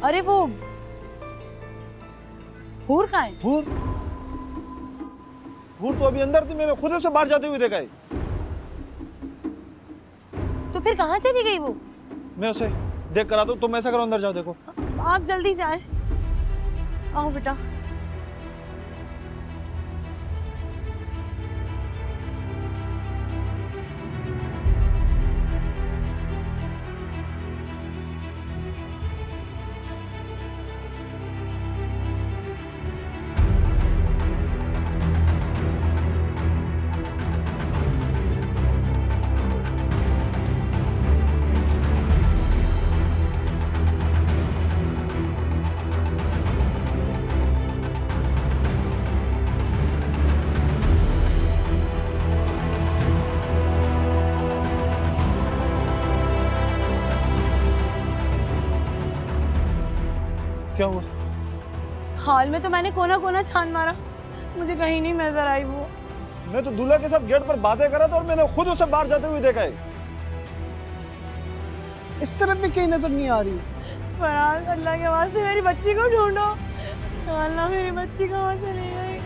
अरे वो हूर कहाँ है? हूर? हूर तो अभी अंदर थी, मैंने खुद उसे बाहर जाते हुए देखा है। तो फिर कहाँ चली गई वो? मैं उसे देख कर आता हूँ, तुम ऐसा करो अंदर जाओ देखो। आप जल्दी जाए। आओ बेटा। क्या हुआ? हाल में तो मैंने कोना कोना छान मारा, मुझे कहीं नहीं नजर आई वो। मैं तो दूल्हा के साथ गेट पर बातें कर रहा था और मैंने खुद उसे बाहर जाते हुए देखा है। इस तरफ भी कहीं नजर नहीं आ रही। फराज, अल्लाह के वास्ते मेरी बच्ची को ढूंढो। अल्लाह, मेरी बच्ची कहाँ चली गई?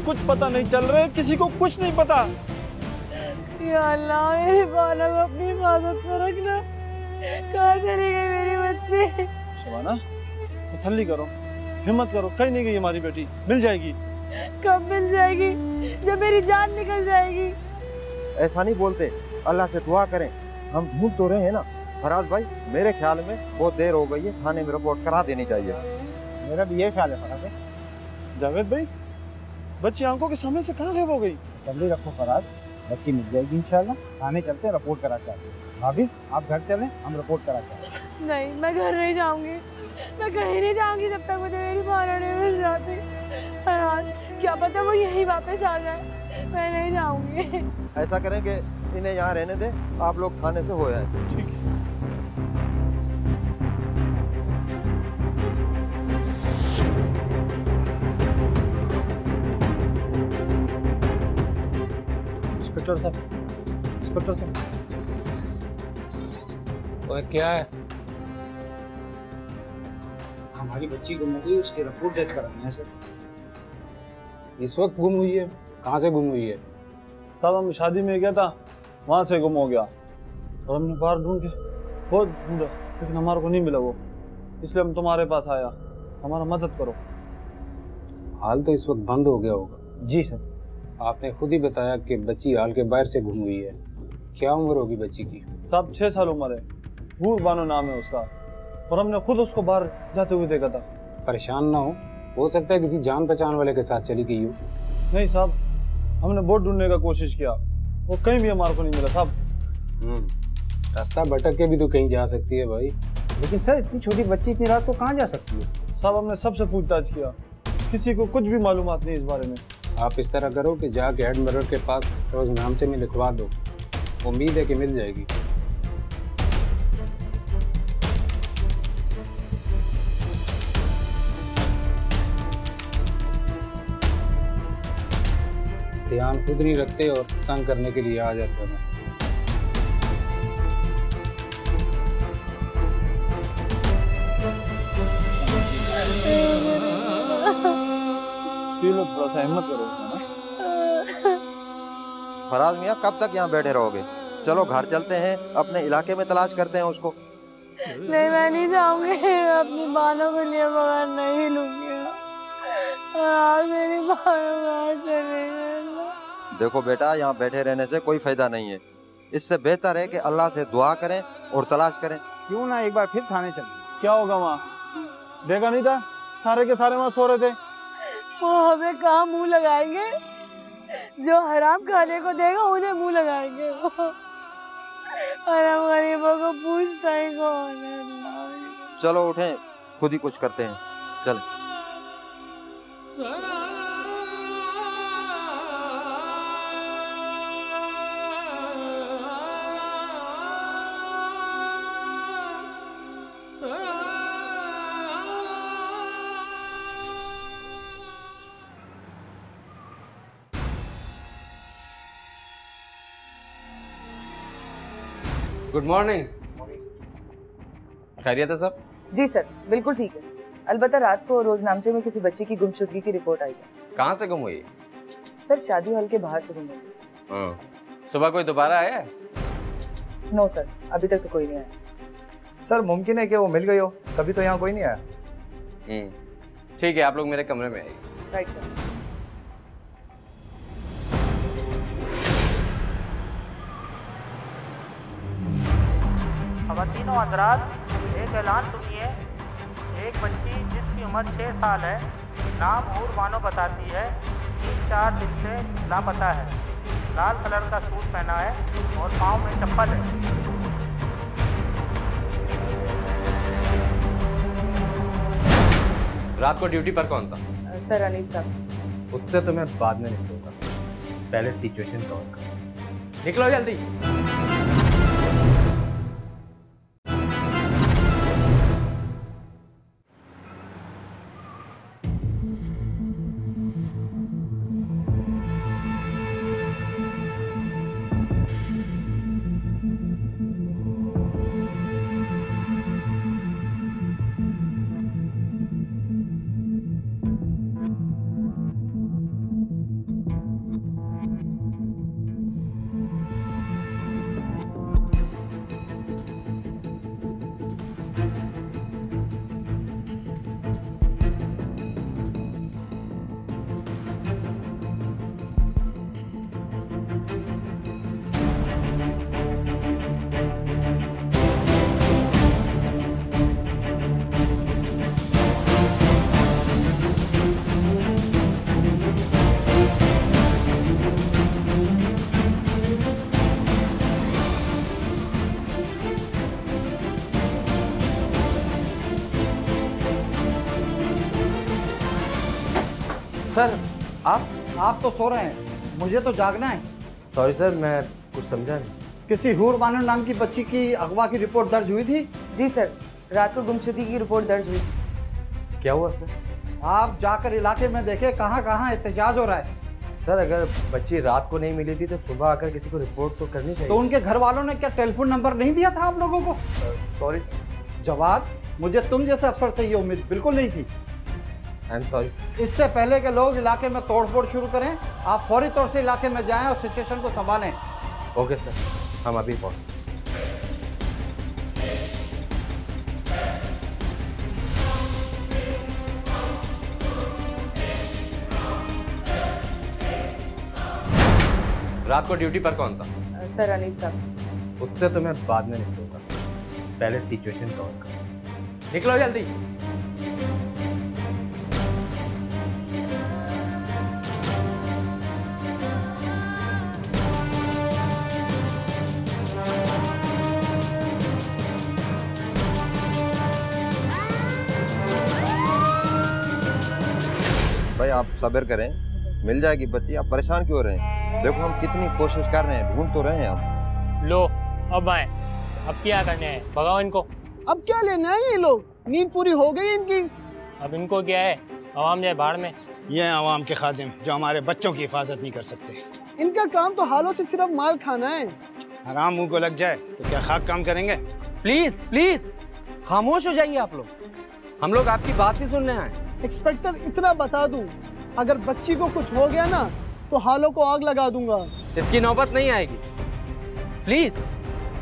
कुछ पता नहीं चल रहा है, किसी को कुछ नहीं पता। या अल्लाह, मेरी बाला को अपनी हिफाजत में रखना। कहाँ चली गई मेरी बच्ची? शबाना, तसल्ली करो, हिम्मत करो, कहीं नहीं गई हमारी बेटी, मिल जाएगी। कब मिल जाएगी? जब मेरी जान निकल जाएगी। ऐसा नहीं बोलते, अल्लाह से दुआ करें। हम ढूंढ तो रहे हैं ना। फराज भाई, मेरे ख्याल में बहुत देर हो गई है, थाने में रिपोर्ट करा देनी चाहिए। मेरा भी ये ख्याल है फराज भाई। जावेद भाई, बच्ची आंखों के सामने से कहाँ गायब हो गई? जल्दी रखो फराज, बच्ची मिल जाएगी इंशाल्लाह। थाने चलते हैं, रिपोर्ट करा के आते हैं। भाभी, आप घर चलें, हम रिपोर्ट करा के आते हैं। नहीं, मैं घर नहीं जाऊंगी, मैं कहीं नहीं जाऊंगी जब तक मुझे मेरी बाला नहीं मिल जाती। फराज, क्या पता वो यहीं वापस आ जाए, मैं नहीं जाऊंगी। ऐसा करें कि इन्हें यहाँ रहने दें, आप लोग थाने से हो आए। ठीक है। इंस्पेक्टर साहब, इंस्पेक्टर साहब। ओए, क्या है? हमारी बच्ची गुम हो गई, उसकी रिपोर्ट डेट करानी है सर। इस वक्त गुम हुई है? कहाँ से गुम हुई है? साहब, हम शादी में गया था, वहाँ से गुम हो गया और हमने बाहर ढूंढ के बहुत ढूंढा, लेकिन हमारे को नहीं मिला वो, इसलिए हम तुम्हारे पास आया, हमारा मदद करो। हाल तो इस वक्त बंद हो गया होगा। जी सर। आपने खुद ही बताया कि बच्ची हाल के बाहर से गुम हुई है। क्या उम्र होगी बच्ची की? साहब 6 साल उम्र है, हूर बानो नाम है उसका, और हमने खुद उसको बाहर जाते हुए देखा था। परेशान ना हो सकता है किसी जान पहचान वाले के साथ चली गई हो। नहीं साहब, हमने बहुत ढूंढने का कोशिश किया, वो कहीं भी हमारे को नहीं मिला साहब। रास्ता भटक के भी तो कहीं जा सकती है भाई। लेकिन सर, इतनी छोटी बच्ची इतनी रात को कहाँ जा सकती है? साहब, हमने सबसे पूछताछ किया, किसी को कुछ भी मालूमात नहीं इस बारे में। आप इस तरह करो कि जाके हेड मिरर के पास रोज नामचे में लिखवा दो, उम्मीद है कि मिल जाएगी। ध्यान खुद नहीं रखते और तंग करने के लिए आ जाते हैं। थोड़ा सा हिम्मत करो ना। फराज मियाँ, कब तक यहाँ बैठे रहोगे? चलो घर चलते हैं, अपने इलाके में तलाश करते हैं उसको। नहीं, मैं नहीं जाऊंगी, अपनी बालों को लिए बगैर नहीं लूंगी। मेरी बालों चले गए। देखो बेटा, यहाँ बैठे रहने से कोई फायदा नहीं है, इससे बेहतर है कि अल्लाह से दुआ करें और तलाश करें। क्यों ना एक बार फिर थाने चलें? क्या होगा वहाँ? देखा नहीं था, सारे के सारे वहाँ सो रहे थे। वो हमें कहाँ मुंह लगाएंगे? जो हराम खाने को देगा उन्हें मुंह लगाएंगे वो। और हम गरीबों को पूछता ही कौन है? चलो उठें, खुद ही कुछ करते हैं, चल। Good morning. खैरियत है सब? जी सर, बिल्कुल ठीक है। अलबत्ता रात को रोजनामचे में किसी बच्ची की गुमशुदगी की रिपोर्ट आई है। कहाँ से गुम हुई? सर शादी हॉल के बाहर से गुम हुई। सुबह कोई दोबारा आया है? नो सर, अभी तक तो कोई नहीं आया। सर मुमकिन है कि वो मिल गई हो, तभी तो यहाँ कोई नहीं आया। ठीक है, आप लोग मेरे कमरे में आइए। Right sir. खवातीनो हज़रात, एक ऐलान सुनिए। एक बच्ची जिसकी उम्र 6 साल है, नाम हूर बानो बताती है, 3-4 दिन से लापता है। लाल कलर का सूट पहना है और पाँव में चप्पल है। रात को ड्यूटी पर कौन था? सर अनीस साहब। उससे तो मैं बाद में निकलूंगा, पहले सिचुएशन कवर करो। निकलो जल्दी। सर आप तो सो रहे हैं, मुझे तो जागना है। सॉरी सर, मैं कुछ समझा नहीं। किसी हूर बानो नाम की बच्ची की अगवा की रिपोर्ट दर्ज हुई थी? जी सर, रात को गुमशुदगी की रिपोर्ट दर्ज हुई। क्या हुआ सर? आप जाकर इलाके में देखे कहाँ कहाँ एहतजाज हो रहा है। सर अगर बच्ची रात को नहीं मिली थी तो सुबह आकर किसी को रिपोर्ट तो करनी चाहिए। तो उनके घर वालों ने क्या टेलीफोन नंबर नहीं दिया था आप लोगों को? Sorry sir. जवाब, मुझे तुम जैसे अफसर से ये उम्मीद बिल्कुल नहीं थी। I am sorry sir. इससे पहले के लोग इलाके में तोड़फोड़ शुरू करें, आप फौरी तौर से इलाके में जाएं और सिचुएशन को संभालें। ओके सर, हम अभी पहुँच। रात को ड्यूटी पर कौन था? सर अनीस साहब। उससे तो मैं बाद में निकलूंगा, पहले सिचुएशन कवर करो। निकलो जल्दी। भाई आप सब्र करें, मिल जाएगी बच्ची, आप परेशान क्यों रहे हैं? देखो हम कितनी कोशिश कर रहे हैं, ढूंढ तो रहे हैं हम। लो अब आए, अब क्या करने हैं? भगाओ इनको। अब क्या लेना है ये लोग? नींद पूरी हो गई इनकी। अब इनको क्या है, आवाम जाए भाड़ में। ये हैं आवाम के खादिम जो हमारे बच्चों की हिफाजत नहीं कर सकते। इनका काम तो हालों से सिर्फ माल खाना है। हराम मुंह को लग जाए तो क्या खाक काम करेंगे? प्लीज प्लीज खामोश हो जाइए आप लोग, हम लोग आपकी बात ही सुनने आए। इंस्पेक्टर इतना बता दूं, अगर बच्ची को कुछ हो गया ना तो हालों को आग लगा दूंगा। इसकी नौबत नहीं आएगी। प्लीज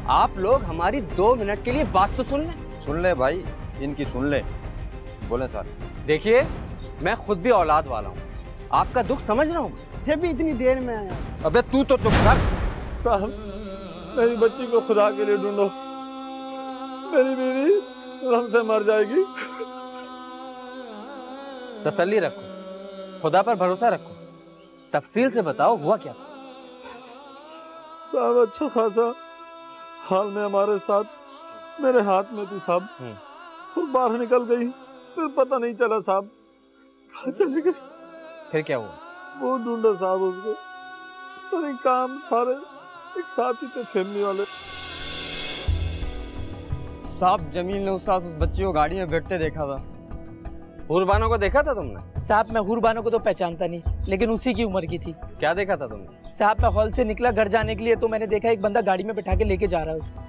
आप लोग हमारी 2 मिनट के लिए बात तो सुन लें। सुन ले भाई, इनकी सुन ले। बोले सर। देखिए मैं खुद भी औलाद वाला हूँ, आपका दुख समझ रहा हूँ। ये भी इतनी देर में आया। अबे तू तो चुप कर। साहब मेरी बच्ची को खुदा के लिए ढूंढो, मेरी बीवी हमसे मर जाएगी। तसल्ली रखो, खुदा पर भरोसा रखो, तफसील से बताओ हुआ क्या? साहब अच्छा खासा हाल में हमारे साथ मेरे हाथ में थी साहब, और बाहर निकल गई, फिर पता नहीं चला साहब कहाँ चली गई। फिर क्या हुआ? वो ढूंढो साहब उसको, तो काम सारे एक साथ ही थे फैमिली वाले। साहब जमील ने उस रात उस बच्ची को गाड़ी में बैठते देखा था। हुरबानो को देखा था तुमने? साहब मैं हुरबानो को तो पहचानता नहीं, लेकिन उसी की उम्र की थी। क्या देखा था तुमने? साहब मैं हॉल से निकला घर जाने के लिए तो मैंने देखा एक बंदा गाड़ी में बैठा के लेके जा रहा है उसको।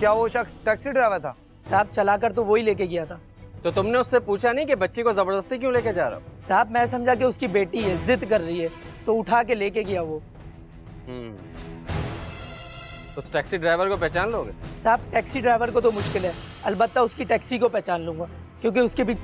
क्या वो शख्स टैक्सी ड्राइवर था? साहब चलाकर तो वही लेके गया था। तो तुमने उससे पूछा नहीं कि बच्ची को जबरदस्ती क्यों लेके जा रहा हो? साहब मैं समझा कि उसकी बेटी है, जिद कर रही है, तो उठा के लेके गया वो। उस टैक्सी ड्राइवर को पहचान लोगे? साहब टैक्सी ड्राइवर को तो मुश्किल है, अलबत्ता उसकी टैक्सी को पहचान लूंगा, क्योंकि उसके भी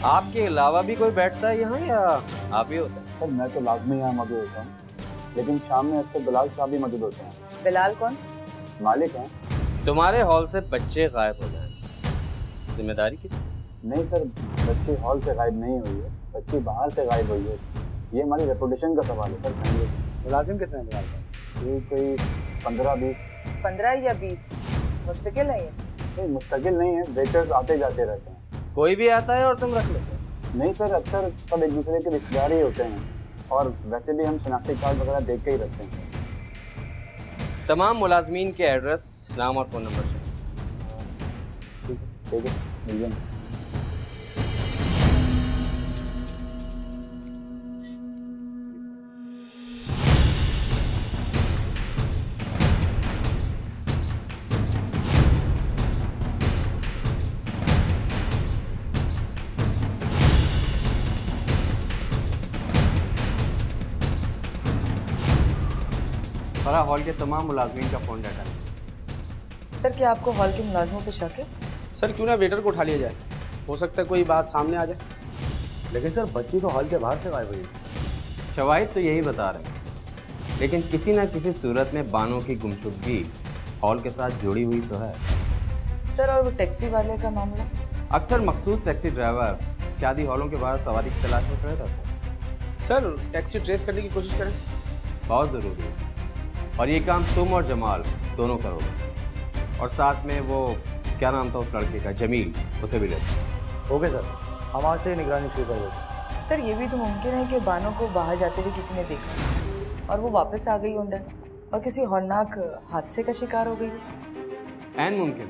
आपके अलावा भी कोई बैठता है यहाँ या आप ही होते हैं? सर मैं तो लाजमी यहाँ मौजूद होता हूँ, लेकिन शाम में अक्सर बिलाल साहब भी मौजूद होते हैं। बिलाल कौन? मालिक हैं। तुम्हारे हॉल से बच्चे गायब हो जाए, जिम्मेदारी किसकी? नहीं सर, बच्ची हॉल से गायब नहीं हुई है, बच्ची बाहर से गायब हुई है। ये हमारी रेपुटेशन का सवाल है सर। मुलाजिम कितने हैं तुम्हारे पास? ये कोई 15-20। 15 या 20? मुस्तकिल है ये? नहीं मुस्तकिल नहीं है, वेटर्स आते जाते रहते हैं। कोई भी आता है और तुम रख लेते हो? नहीं सर, अक्सर सब एक दूसरे के रिश्तेदार ही होते हैं, और वैसे भी हम शनाख्ती कार्ड वगैरह देख के ही रखते हैं। तमाम मुलाजमीन के एड्रेस, नाम और फ़ोन नंबर चाहिए। ठीक है, मिल जाएंगे। फरा हॉल के तमाम मुलाजमीन का फ़ोन डाटा है। सर क्या आपको हॉल के मुलाजमों पे शक है? सर क्यों ना वेटर को उठा लिया जाए, हो सकता है कोई बात सामने आ जाए। लेकिन सर बच्ची तो हॉल के बाहर से गायब हुई है। शवाहिद तो यही बता रहे हैं, लेकिन किसी न किसी सूरत में बानो की गुमशुदगी हॉल के साथ जुड़ी हुई तो है। सर और वो टैक्सी वाले का मामला? अक्सर मखसूस टैक्सी ड्राइवर शादी हॉलों के बाहर सवारी की तलाश में रहता है। सर टैक्सी ट्रेस करने की कोशिश करें। बहुत ज़रूरी है, और ये काम तुम और जमाल दोनों करोगे, और साथ में वो क्या नाम था उस लड़के का, जमील, उसे भी लेते। ओके सर, हम आज से निगरानी शुरू कर देते। सर ये भी तो मुमकिन है कि बानो को बाहर जाते हुए किसी ने देखा और वो वापस आ गई अंदर और किसी हौलनाक हादसे का शिकार हो गई। ऐन मुमकिन,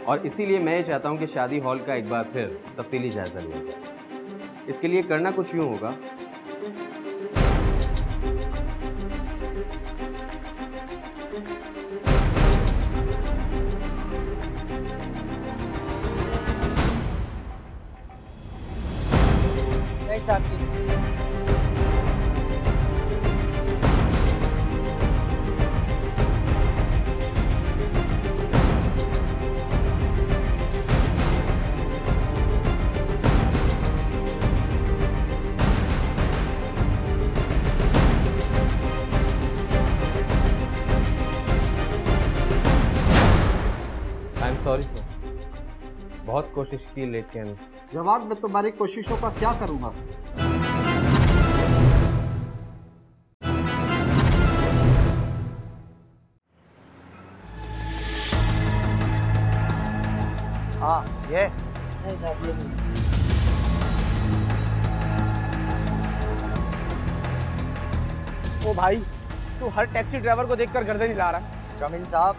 और इसीलिए मैं ये चाहता हूँ कि शादी हॉल का एक बार फिर तफसीली जायजा लिया जाए। इसके लिए करना कुछ यूँ होगा, नहीं साहब की आई एम सॉरी सर, बहुत कोशिश की लेकिन जवाब में तुम्हारी कोशिशों का क्या करूँगा? हाँ ये नहीं साहब ये नहीं। ओ भाई, तू हर टैक्सी ड्राइवर को देखकर गर्दन हिला रहा है। जमीन साहब,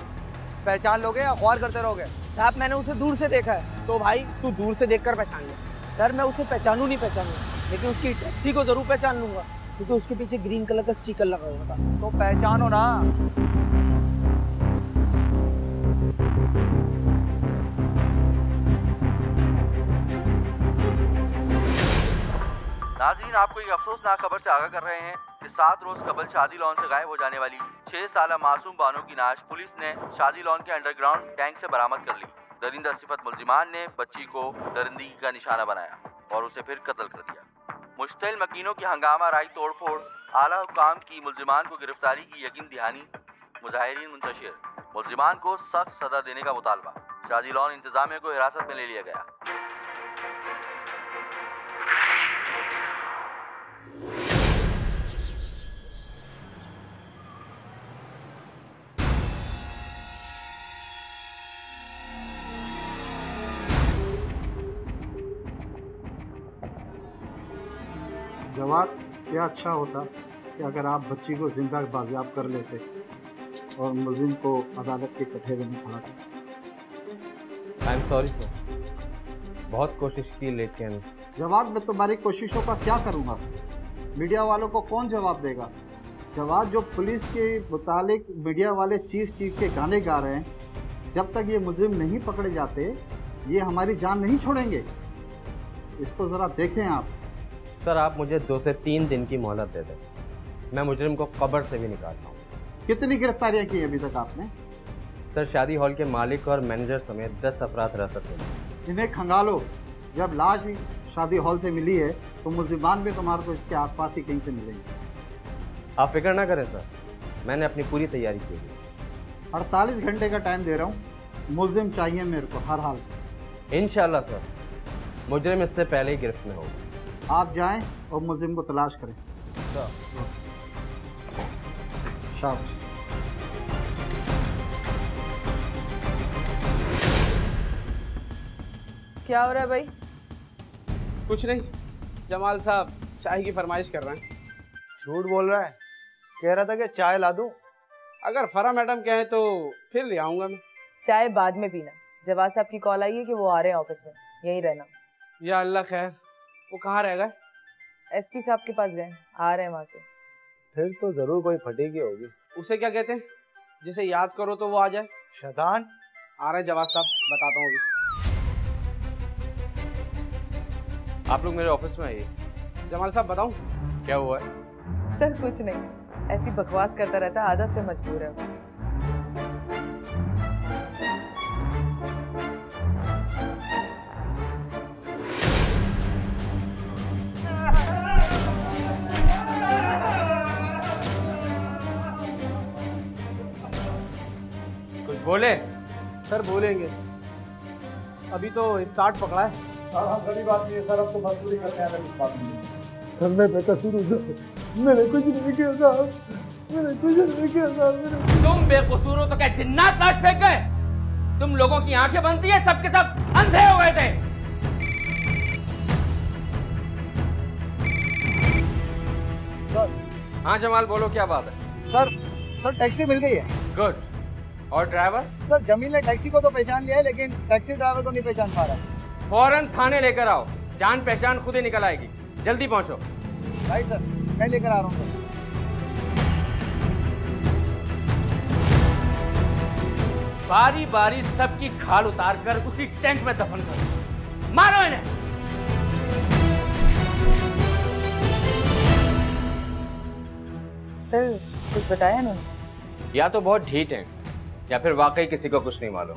पहचान लोगे या गौर करते रहोगे? साहब मैंने उसे दूर से देखा है। तो भाई तू दूर से देखकर पहचान ले। सर मैं उसे पहचानू नहीं पहचानू, लेकिन उसकी टैक्सी को जरूर पहचान लूंगा, क्योंकि उसके पीछे ग्रीन कलर का स्टिकर लगा हुआ था। तो पहचानो ना। नाज़रीन, आपको एक अफसोसनाक खबर से आगाह कर रहे हैं कि 7 रोज कबल शादी लॉन से गायब हो जाने वाली 6 साला मासूम बानो की लाश पुलिस ने शादी लॉन के अंडरग्राउंड टैंक से बरामद कर ली। दरिंदा सिफत मुल्जिमान ने बच्ची को दरिंदगी का निशाना बनाया और उसे फिर कत्ल कर दिया। मुश्तइल मकीनों की हंगामा राई तोड़फोड़, आला हुकाम की मुल्जिमान को गिरफ्तारी की यकीन दहानी, मुजाहिरीन मुंतशिर, मुल्जिमान को सख्त सजा देने का मुतालबा। शादी लॉन इंतजामिया को हिरासत में ले लिया गया। जवाब क्या अच्छा होता कि अगर आप बच्ची को जिंदा बाजियाब कर लेते और मुलजिम को अदालत के कटहरे में खड़ा करते। आई एम सॉरी सर, बहुत कोशिश की लेकिन। जवाब मैं तुम्हारी कोशिशों का क्या करूँगा? मीडिया वालों को कौन जवाब देगा? जवाब जो पुलिस के मुतालिक मीडिया वाले चीख चीख के गाने गा रहे हैं, जब तक ये मुजरिम नहीं पकड़े जाते ये हमारी जान नहीं छोड़ेंगे। इसको ज़रा देखें आप। सर आप मुझे 2 से 3 दिन की मोहलत दे दें, मैं मुजरिम को कब्र से भी निकालता हूँ। कितनी गिरफ्तारियाँ की अभी तक आपने? सर शादी हॉल के मालिक और मैनेजर समेत 10 अफराद हिरासत में। इन्हें खंगालो। जब लाश ही शादी हॉल से मिली है तो मुलजिमान भी तुम्हारे को इसके आसपास ही कहीं से मिलेंगे। आप फिक्र ना करें सर, मैंने अपनी पूरी तैयारी की है। 48 घंटे का टाइम दे रहा हूँ, मुलजिम चाहिए मेरे को हर हाल में। इंशाल्लाह सर, मुजरिम इससे पहले ही गिरफ्त में होगा। आप जाएं और मुलजिम को तलाश करें। शाबाश। क्या हो रहा है भाई? कुछ नहीं, जमाल साहब चाय की फरमाइश कर रहे हैं। झूठ बोल रहा है, कह रहा था कि चाय ला दूं। अगर फरा मैडम कहें तो फिर ले आऊंगा मैं। चाय बाद में पीना। जवाब साहब की कॉल आई है कि वो आ रहे हैं ऑफिस में, यहीं रहना। या अल्लाह खैर, वो कहाँ रह गए? एसपी साहब के पास गए, आ रहे हैं वहाँ से। फिर तो जरूर कोई फटेगी होगी। उसे क्या कहते हैं, जिसे याद करो तो वो आ जाए? शैतान। आ रहे हैं जवाब साहब, बताता हूँ अभी। आप लोग मेरे ऑफिस में आइए। जमाल साहब बताऊं क्या हुआ है? सर कुछ नहीं, ऐसी बकवास करता रहता, आदत से मजबूर है। कुछ बोले? सर बोलेंगे, अभी तो स्टार्ट पकड़ा है। हाँ बड़ी बात नहीं है सर, अब तो मजदूरी करते हैं इस बात में। करने पे कसूर मैंने कुछ नहीं किया साहब, मैंने कुछ नहीं किया साहब। तुम बेकसूर हो तो क्या जिन्नात लाश फेंक गए? तुम लोगों की आंखें बनती है, सबके सब अंधे हो गए थे। सर। हाँ जमाल बोलो, क्या बात है? सर टैक्सी मिल गई है। गुड। और ड्राइवर? सर जमील ने टैक्सी को तो पहचान लिया है, लेकिन टैक्सी ड्राइवर को नहीं पहचान पा रहा है। फौरन थाने लेकर आओ, जान पहचान खुद ही निकल आएगी। जल्दी पहुंचो। राइट सर, मैं लेकर आ रहा हूँ सर। बारी बारी सबकी खाल उतार कर उसी टैंक में दफन करो। मारो इन्हें। सर कुछ बताया उन्होंने? या तो बहुत ढीठ हैं या फिर वाकई किसी को कुछ नहीं मालूम।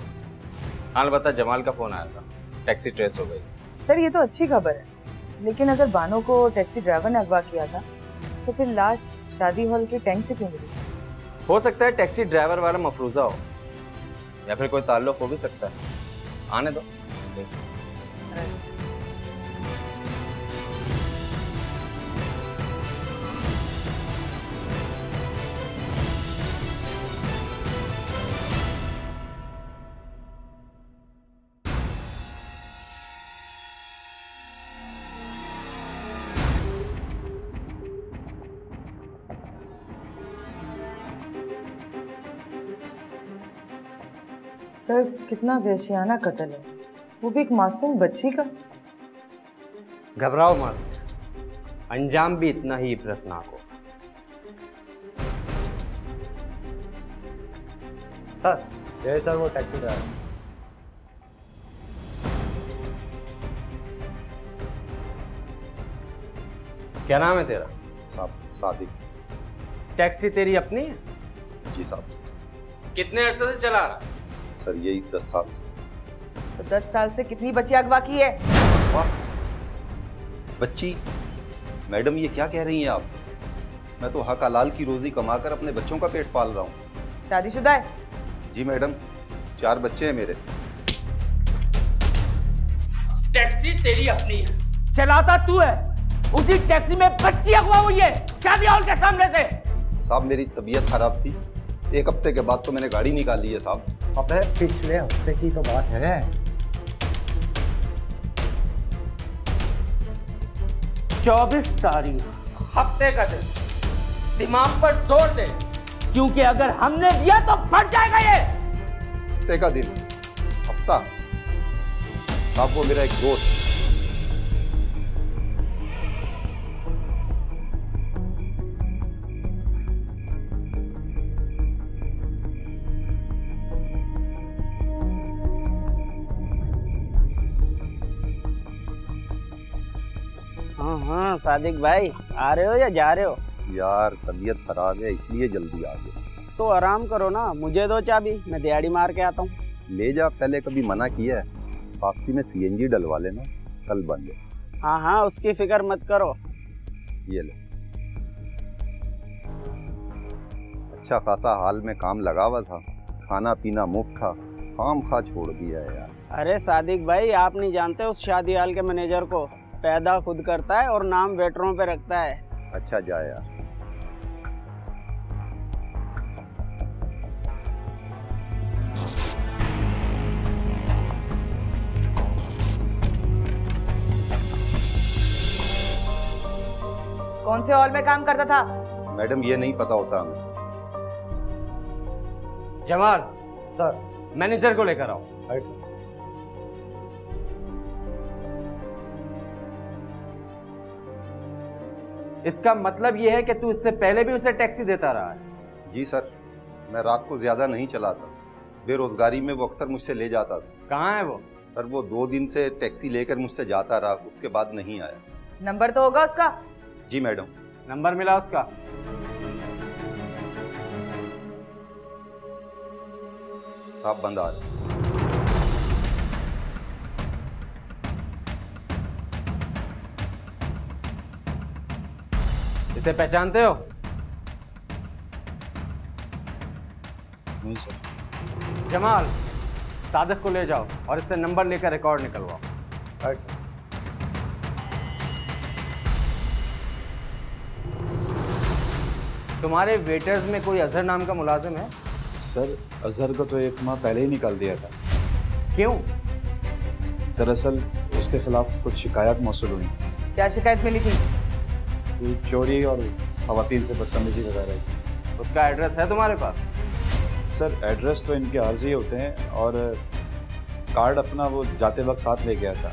हाँ अलबत्ता जमाल का फोन आया था, टैक्सी ट्रेस हो गई। सर ये तो अच्छी खबर है, लेकिन अगर बानो को टैक्सी ड्राइवर ने अगवा किया था तो फिर लाश शादी हॉल के टैंक से क्यों मिली? हो सकता है टैक्सी ड्राइवर वाला मफरूजा हो, या फिर कोई ताल्लुक हो भी सकता है। आने दो। सर कितना वहशियाना कत्ल है, वो भी एक मासूम बच्ची का। घबराओ मत, अंजाम भी इतना ही इबरतनाक हो। सर जय सर, वो टैक्सी ड्राइवर। क्या नाम है तेरा? साहब सादिक। टैक्सी तेरी अपनी है? जी साहब। कितने अरसे से चला रहा? सर यही 10 साल से। तो 10 साल से कितनी बच्ची अगवा की है? बच्ची? मैडम ये क्या कह रही हैं आप? मैं तो हक हलाल की रोजी कमाकर अपने बच्चों का पेट पाल रहा हूँ। शादीशुदा है? जी मैडम, 4 बच्चे हैं मेरे। टैक्सी तेरी अपनी है, चलाता तू है। उसी टैक्सी में बच्ची अगवा हुई है शादी हॉल के सामने से। साहब मेरी तबीयत खराब थी, 1 हफ्ते के बाद तो मैंने गाड़ी निकाल ली है साहब। अबे पिछले हफ्ते की तो बात है। 24 तारीख हफ्ते का दिन, दिमाग पर जोर दे, क्योंकि अगर हमने दिया तो फट जाएगा ये। हफ्ते का दिन, हफ्ता? साहब वो मेरा एक दोस्त। हाँ सादिक भाई, आ रहे हो या जा रहे हो? यार तबीयत खराब है इसलिए जल्दी आ गया। तो आराम करो ना, मुझे दो चाबी, मैं दिहाड़ी मार के आता हूँ। ले जा, पहले कभी मना किया है? वापसी में सीएनजी डलवा लेना, कल बंद है। हाँ हाँ उसकी फिक्र मत करो। ये ले। अच्छा खासा हाल में काम लगा हुआ था, खाना पीना मुफ्त था, काम खा छोड़ दिया है यार। अरे सादिक भाई, आप नहीं जानते उस शादी हाल के मैनेजर को, पैदा खुद करता है और नाम वेटरों पे रखता है। अच्छा जा यार। कौन से हॉल में काम करता था? मैडम ये नहीं पता होता हमें। जमाल सर, मैनेजर को लेकर आओ। Right sir. इसका मतलब यह है कि तू इससे पहले भी उसे टैक्सी देता रहा है? जी सर, मैं रात को ज्यादा नहीं चलाता, बेरोजगारी में वो अक्सर मुझसे ले जाता था। कहाँ है वो? सर वो 2 दिन से टैक्सी लेकर मुझसे जाता रहा, उसके बाद नहीं आया। नंबर तो होगा उसका? जी मैडम। नंबर मिला उसका? साहब बंद आ रहे। इसे पहचानते हो? नहीं सर। जमाल, सादिक को ले जाओ और इससे नंबर लेकर रिकॉर्ड निकलवाओ। Right sir. तुम्हारे वेटर्स में कोई अजहर नाम का मुलाजिम है? सर अजहर को तो 1 माह पहले ही निकाल दिया था। क्यों? दरअसल उसके खिलाफ कुछ शिकायत मौसूल हुई। क्या शिकायत मिली थी? चोरी और खवातीन से बदतमीजी वगैरह। उसका एड्रेस है तुम्हारे पास? सर एड्रेस तो इनके आर्जी होते हैं और कार्ड अपना वो जाते वक्त साथ ले गया था।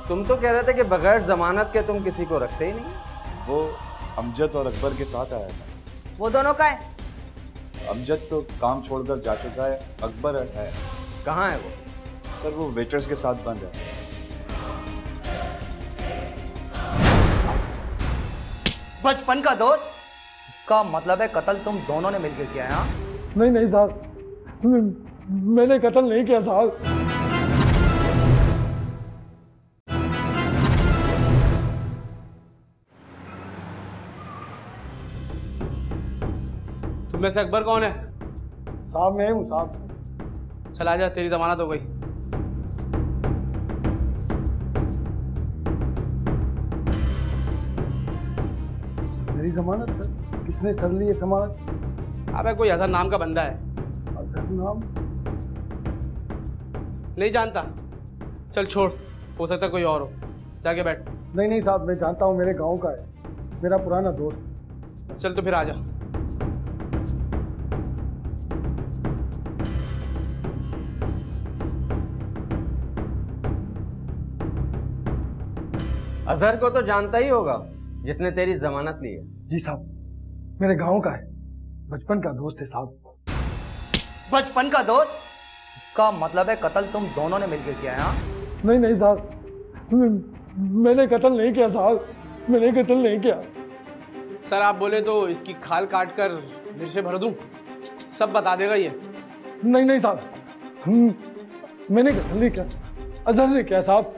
तुम तो कह रहे थे कि बगैर जमानत के तुम किसी को रखते ही नहीं। वो अमजद और अकबर के साथ आया था। वो दोनों का है? अमजद तो काम छोड़कर जा चुका है, अकबर है। कहाँ है वो? सर वो वेटर्स के साथ बंद है। बचपन का दोस्त? इसका मतलब है कत्ल तुम दोनों ने मिलकर किया है? नहीं नहीं साहब, मैंने कत्ल नहीं किया साहब। तुम में से अकबर कौन है? साहब मैं हूँ साहब। चल आजा, तेरी जमानत हो गई। मेरी जमानत सर? किसने सर ली है जमानत? अबे कोई अजहर नाम का बंदा है। अजहर नाम? नहीं जानता? चल छोड़, हो सकता कोई और हो, जाके बैठ। नहीं नहीं साहब, मैं जानता हूँ, मेरे गांव का है, मेरा पुराना दोस्त। चल तो फिर आजा। अजहर को तो जानता ही होगा, जिसने तेरी जमानत ली है। जी साहब, मेरे गांव का है, बचपन का दोस्त है साहब। बचपन का दोस्त? इसका मतलब है कत्ल तुम दोनों ने मिलकर किया है? नहीं नहीं साहब, मैंने कत्ल नहीं किया साहब, मैंने कत्ल नहीं किया। सर आप बोले तो इसकी खाल काट कर मिर्चे भर दूं, सब बता देगा ये। नहीं नहीं साहब, मैंने कत्ल नहीं किया, अजहर ने किया साहब।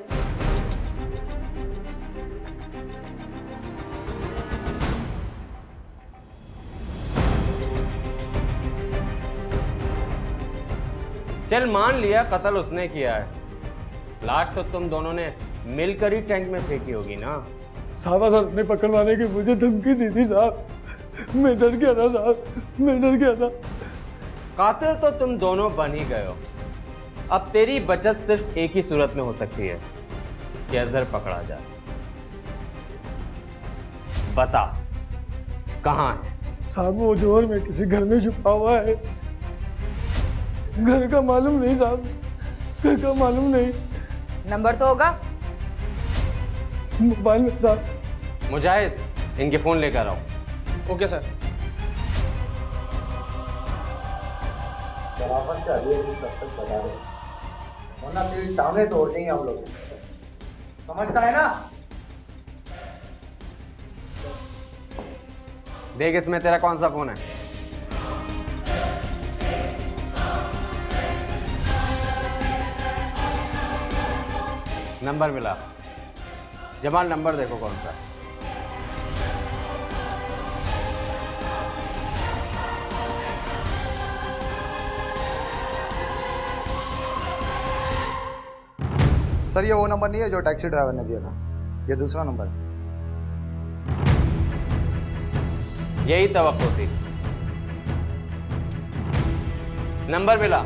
चल मान लिया कत्ल उसने किया है, लाश तो तुम दोनों ने मिलकर ही टैंक में फेंकी होगी ना? साहब अजहर ने पकड़वाने की मुझे धमकी दी थी साहब, मैं डर गया था साहब, मैं डर गया था। कातिल तो तुम दोनों बन ही गए हो। अब तेरी बचत सिर्फ एक ही सूरत में हो सकती है कि अजहर पकड़ा जाए। बता कहाँ है? साहब वो जोहर में किसी घर में छुपा हुआ है। घर का मालूम नहीं साहब, घर का मालूम नहीं। नंबर तो होगा मोबाइल में साहब। मुजाहिद इनके फोन लेकर आओ। Okay sir. बराबर से अभी भी तब तक बता रहे, वरना तेरी टांगें तोड़ देंगे हम लोग। समझता है ना? देख इसमें तेरा कौन सा फोन है? नंबर मिला। जमाल नंबर देखो कौन सा है। सर ये वो नंबर नहीं है जो टैक्सी ड्राइवर ने दिया था, ये दूसरा नंबर है। यही तवक्को थी। नंबर मिला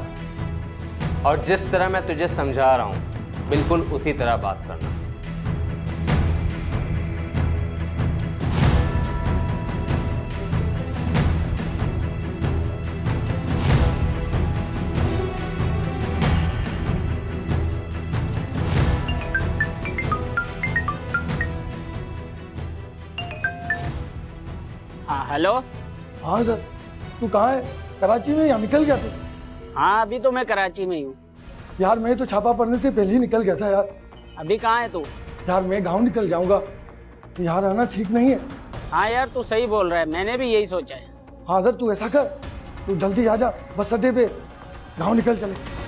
और जिस तरह मैं तुझे समझा रहा हूं बिल्कुल उसी तरह बात करना। हाँ हेलो। हाँ सर, तू कहाँ है? कराची में या निकल गया था? हाँ अभी तो मैं कराची में ही हूँ। यार मैं तो छापा पड़ने से पहले ही निकल गया था यार। अभी कहाँ है तू? यार मैं गांव निकल जाऊंगा, यार आना ठीक नहीं है। हाँ यार तू सही बोल रहा है, मैंने भी यही सोचा है। हाँ सर तू ऐसा कर, तू जल्दी आ जा बस अड्डे पे, गाँव निकल चले।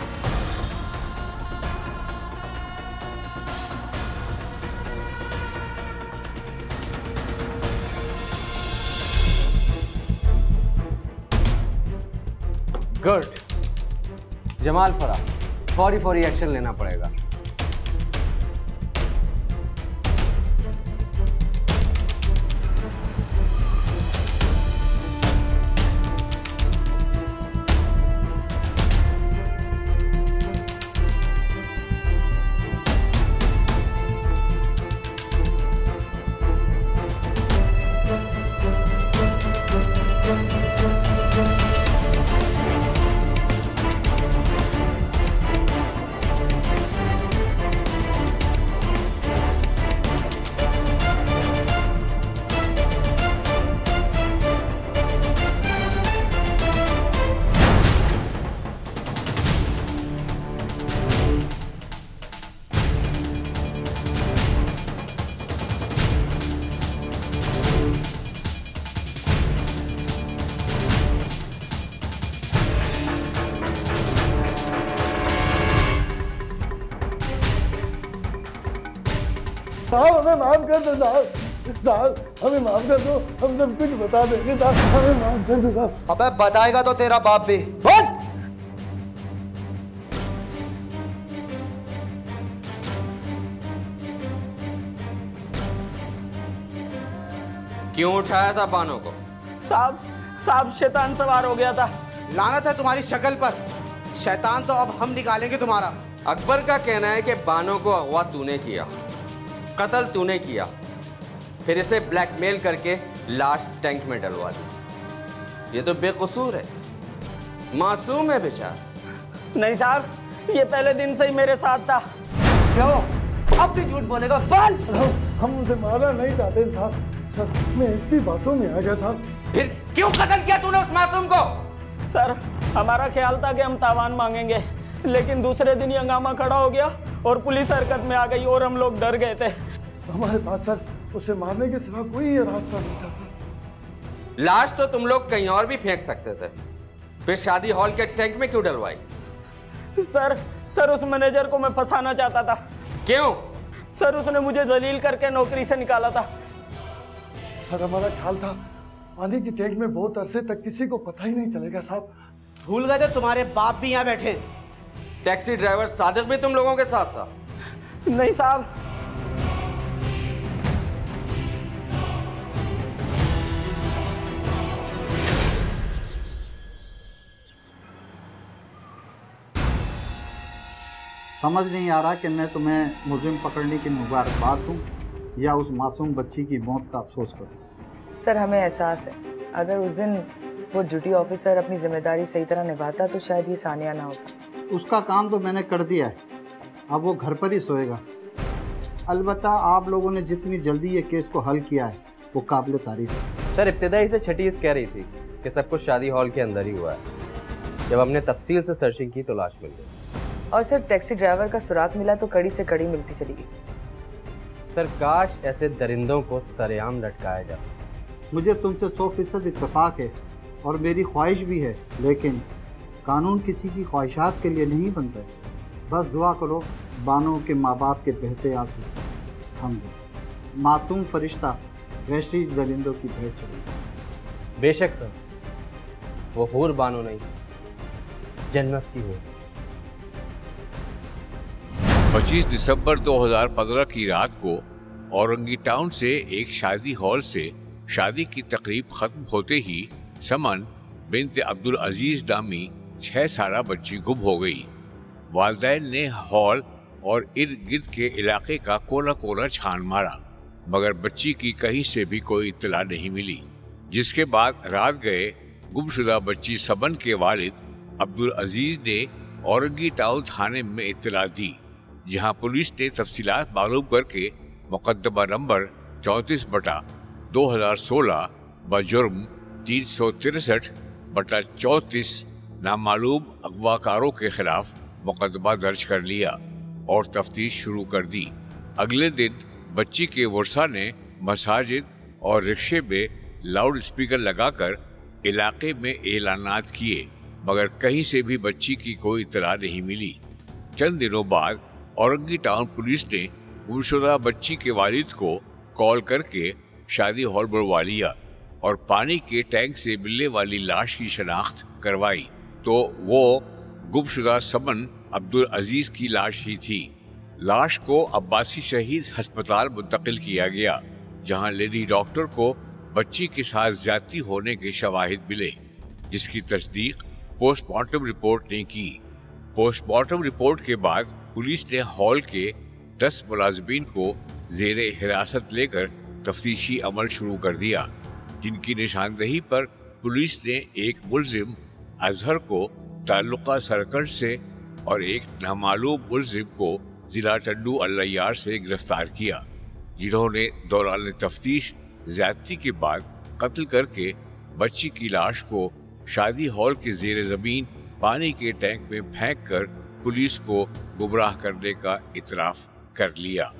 गुड। जमाल फरा, फौरी एक्शन लेना पड़ेगा। साहब हमें माफ कर दो साहब, साहब हमें माफ कर दो, हम सब कुछ बता देंगे साहब, हमें माफ कर दो साहब। अबे बताएगा तो तेरा बाप भी। बोल। क्यों उठाया था बानो को? साहब शैतान सवार हो गया था। लानत है तुम्हारी शक्ल पर, शैतान तो अब हम निकालेंगे तुम्हारा। अकबर का कहना है कि बानो को अगवा तूने किया, कत्ल तूने किया, फिर इसे ब्लैकमेल करके लाश टैंक में डलवा दी। ये तो बेकसूर है, मासूम है बेचारा। नहीं साहब, ये पहले दिन से ही मेरे साथ था। क्यों? अब भी झूठ बोलेगा? बोल। हम उसे मारना नहीं चाहते साहब, सर मैं इसकी बातों में आ गया साहब। फिर क्यों कत्ल किया तूने उस मासूम को? सर हमारा ख्याल था कि हम तावान मांगेंगे, लेकिन दूसरे दिन ही हंगामा खड़ा हो गया और पुलिस हरकत में आ गई और हम लोग डर गए थे। हमारे पास सर उसे मारने के सिवा कोई रास्ता नहीं था सर। लाश तो तुम लोग कहीं और भी फेंक सकते थे, फिर शादी हॉल के टैंक में क्यों डलवाई? सर उस मैनेजर को मैं फंसाना चाहता था। क्यों? सर उसने मुझे जलील करके नौकरी से निकाला था। सर हमारा ख्याल था पानी की टैंक में बहुत अरसे तक किसी को पता ही नहीं चलेगा साहब। भूल गए थे तुम्हारे बाप भी यहाँ बैठे। टैक्सी ड्राइवर सादिक भी तुम लोगों के साथ था? नहीं साहब। समझ नहीं आ रहा कि मैं तुम्हें मुजरिम पकड़ने की मुबारकबाद दूं या उस मासूम बच्ची की मौत का अफसोस करूं। सर हमें एहसास है, अगर उस दिन वो ड्यूटी ऑफिसर अपनी जिम्मेदारी सही तरह निभाता तो शायद ये सानिया ना होता। उसका काम तो मैंने कर दिया है, अब वो घर पर ही सोएगा। अलबत्ता आप लोगों ने जितनी जल्दी ये केस को हल किया है वो काबिल तारीफ है। सर इब्तिदाई से छठी इस कह रही थी कि सब कुछ शादी हॉल के अंदर ही हुआ है। जब हमने तफसील से सर्चिंग की तो लाश मिल गई। और सर टैक्सी ड्राइवर का सुराग मिला तो कड़ी से कड़ी मिलती चली गई। सर काश ऐसे दरिंदों को सरेआम लटकाया जाए। मुझे तुमसे 100% इत्तेफाक है और मेरी ख्वाहिश भी है, लेकिन कानून किसी की ख्वाहिशात के लिए नहीं बनता है। बस दुआ करो बानो के माँ बाप के बहते आंसू थम गए। मासूम फरिश्ता वैसी दरिंदों की भेंट चली। बेशक सर, वो हूर बानो नहीं, जन्नत की हो। 25 दिसंबर 2015 की रात को औरंगी टाउन से एक शादी हॉल से शादी की तकरीब खत्म होते ही समन बिन्त अब्दुल अजीज नामी 6 साला बच्ची गुम हो गई। वालिदैन ने हॉल और इर्द गिर्द के इलाके का कोना कोना छान मारा, मगर बच्ची की कहीं से भी कोई इत्तला नहीं मिली। जिसके बाद रात गए गुमशुदा बच्ची समन के वालिद अब्दुल अजीज ने औरंगी टाउन थाने में इत्तला दी, जहां पुलिस ने तफसीलात मालूम करके मुकदमा नंबर 34/2016 बजुर्म 363/34 नामालूम अगवाकारों के खिलाफ मुकदमा दर्ज कर लिया और तफ्तीश शुरू कर दी। अगले दिन बच्ची के वर्षा ने मसाजिद और रिक्शे में लाउड स्पीकर लगाकर इलाके में ऐलानात किए, मगर कहीं से भी बच्ची की कोई इत्तला नहीं मिली। चंद दिनों बाद औरंगी टाउन पुलिस ने गुमशुदा बच्ची के वालिद को कॉल करके शादी हॉल बुलवा लिया और पानी के टैंक से मिलने वाली लाश की शनाख्त करवाई तो वो गुमशुदा समन अब्दुल अजीज की लाश ही थी। लाश को अब्बासी शहीद अस्पताल मुंतकिल किया गया, जहां लेडी डॉक्टर को बच्ची के साथ ज्यादती होने के शवाहिद मिले, जिसकी तस्दीक पोस्टमार्टम रिपोर्ट ने की। पोस्टमार्टम रिपोर्ट के बाद पुलिस ने हॉल के 10 मुलाजिमीन को जेरे हिरासत लेकर तफ्तीशी अमल शुरू कर दिया, जिनकी निशानदेही पर पुलिस ने एक मुलजिम अजहर को ताल्लुका सरकंड से और एक नामालूम मुलजिम को जिला टंडू अल्लायार से गिरफ्तार किया, जिन्होंने दौरान तफ्तीश ज्यादती के बाद कत्ल करके बच्ची की लाश को शादी हॉल के जेर जमीन पानी के टैंक में फेंक कर पुलिस को गुमराह करने का इतराफ कर लिया।